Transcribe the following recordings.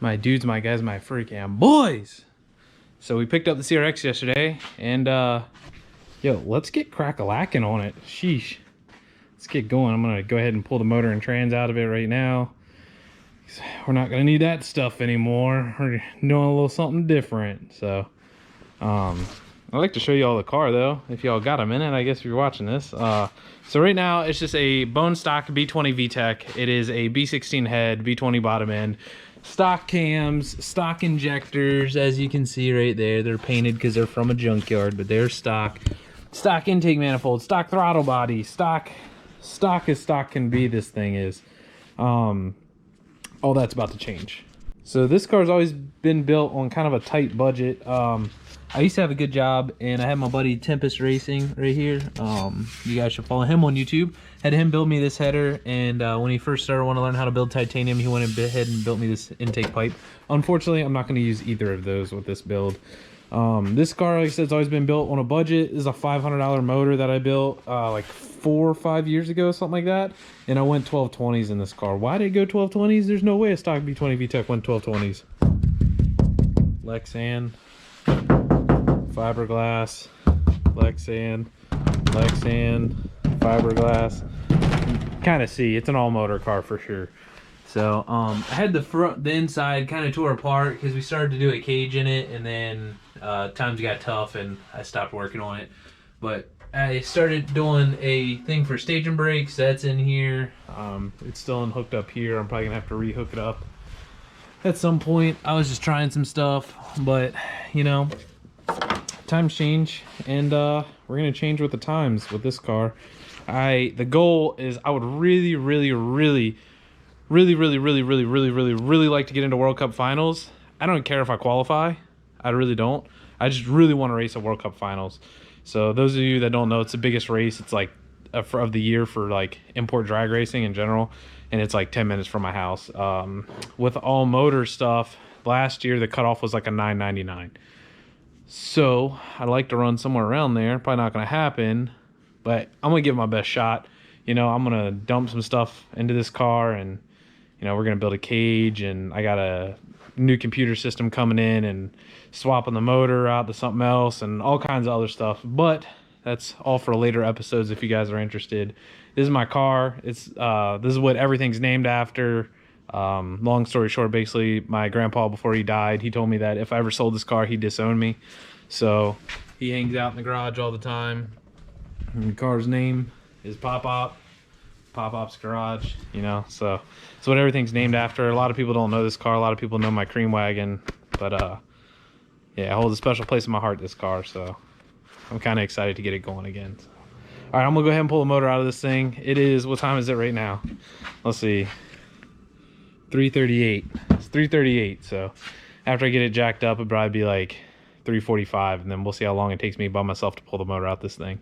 My dudes, my guys, my freaking boys. So we picked up the CRX yesterday, and yo, let's get crack-a-lacking on it. Sheesh. Let's get going. I'm gonna go ahead and pull the motor and trans out of it right now. We're not gonna need that stuff anymore. We're doing a little something different. So I'd like to show you all the car though, if y'all got a minute, I guess, if you're watching this. So right now it's just a bone stock B20 VTEC. It is a B16 head, B20 bottom end, stock cams, stock injectors, as you can see right there. They're painted because they're from a junkyard, but they're stock. Stock intake manifold, stock throttle body, stock as stock can be. This thing is all that's about to change. So this car's always been built on kind of a tight budget. I used to have a good job, and I had my buddy Tempest Racing right here. You guys should follow him on YouTube. Had him build me this header, and when he first started wanting to learn how to build titanium, he went ahead and built me this intake pipe. Unfortunately, I'm not going to use either of those with this build. This car, like I said, it's always been built on a budget. This is a $500 motor that I built like 4 or 5 years ago, something like that. And I went 1220s in this car. Why did it go 1220s? There's no way a stock B20 VTEC went 1220s. Lexan, fiberglass, Lexan, fiberglass. Kind of see, it's an all motor car for sure. So I had the inside kind of tore apart because we started to do a cage in it, and then times got tough and I stopped working on it. But I started doing a thing for staging brakes. That's in here. It's still hooked up here. I'm probably gonna have to rehook it up at some point. I was just trying some stuff, but you know, times change, and we're gonna change with the times with this car. The goal is I would really like to get into World Cup finals. I don't care if I qualify. I really don't. I just really want to race at World Cup finals. So those of you that don't know, it's the biggest race. It's like of the year for like import drag racing in general, and it's like 10 minutes from my house. With all motor stuff, last year the cutoff was like a 9.99. So I'd like to run somewhere around there. Probably not going to happen, but I'm gonna give it my best shot. You know, I'm gonna dump some stuff into this car, and you know, we're gonna build a cage, and I got a new computer system coming in and swapping the motor out to something else and all kinds of other stuff. But that's all for later episodes if you guys are interested. This is my car. It's this is what everything's named after. Long story short, basically my grandpa, before he died, he told me that if I ever sold this car, he'd disown me. So he hangs out in the garage all the time. And the car's name is Pop Op's garage, you know. So it's what everything's named after. A lot of people don't know this car. A lot of people know my cream wagon, but yeah, it holds a special place in my heart, this car. So I'm kind of excited to get it going again. So. All right, I'm gonna go ahead and pull the motor out of this thing. It is, what time is it right now? Let's see, 3:38. It's 3:38. So after I get it jacked up, it'll probably be like 3:45, and then we'll see how long it takes me by myself to pull the motor out this thing.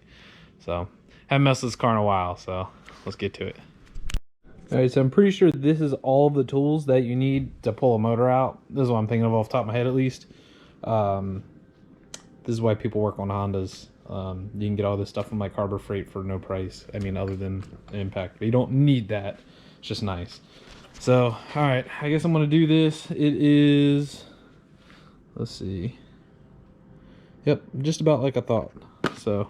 So haven't messed with this car in a while, so let's get to it. All right, so I'm pretty sure this is all of the tools that you need to pull a motor out. This is what I'm thinking of off the top of my head, at least. This is why people work on Hondas. You can get all this stuff from like Harbor Freight for no price. I mean, other than impact, but you don't need that. It's just nice. So, all right, I guess I'm gonna do this. It is, let's see. Yep, just about like I thought. So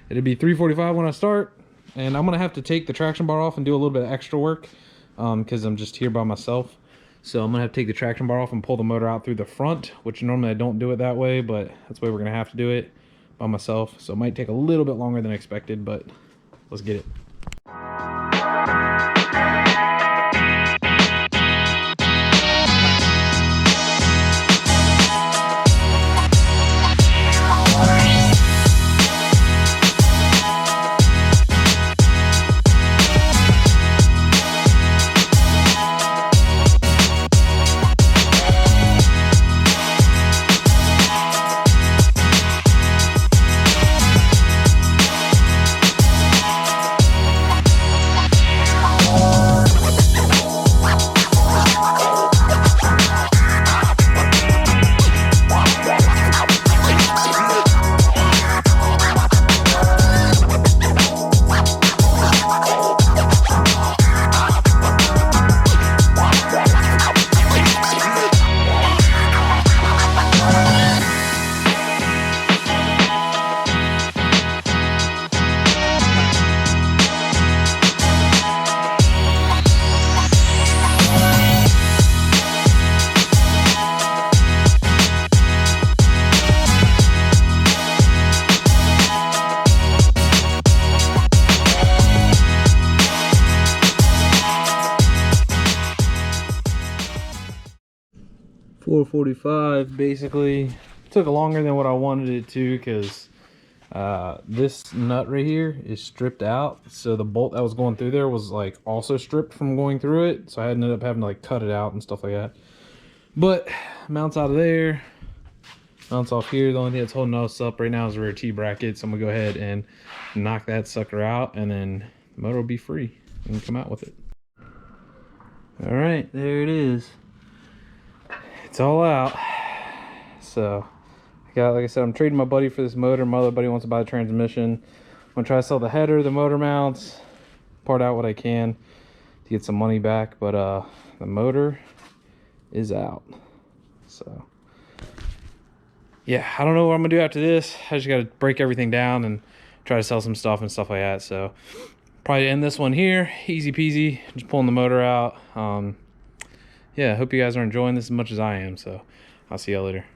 it'd be 3:45 when I start. And I'm gonna have to take the traction bar off and do a little bit of extra work because I'm just here by myself. So I'm gonna have to take the traction bar off and pull the motor out through the front, which normally I don't do it that way, but that's the way we're gonna have to do it by myself. So it might take a little bit longer than expected, but let's get it. 445 basically. Took longer than what I wanted it to because this nut right here is stripped out, so the bolt that was going through there was like also stripped from going through it, so I ended up having to like cut it out and stuff like that. But mounts out of there, mounts off here. The only thing that's holding us up right now is the rear T bracket, so I'm gonna go ahead and knock that sucker out, and then the motor will be free and come out with it. All right, there it is. It's all out. So like I said, I'm trading my buddy for this motor. My other buddy wants to buy the transmission. I'm gonna try to sell the header, the motor mounts, part out what I can to get some money back, but the motor is out. So yeah, I don't know what I'm gonna do after this. I just gotta break everything down and try to sell some stuff and stuff like that. So probably end this one here, easy peasy, just pulling the motor out. Yeah, I hope you guys are enjoying this as much as I am, so I'll see y'all later.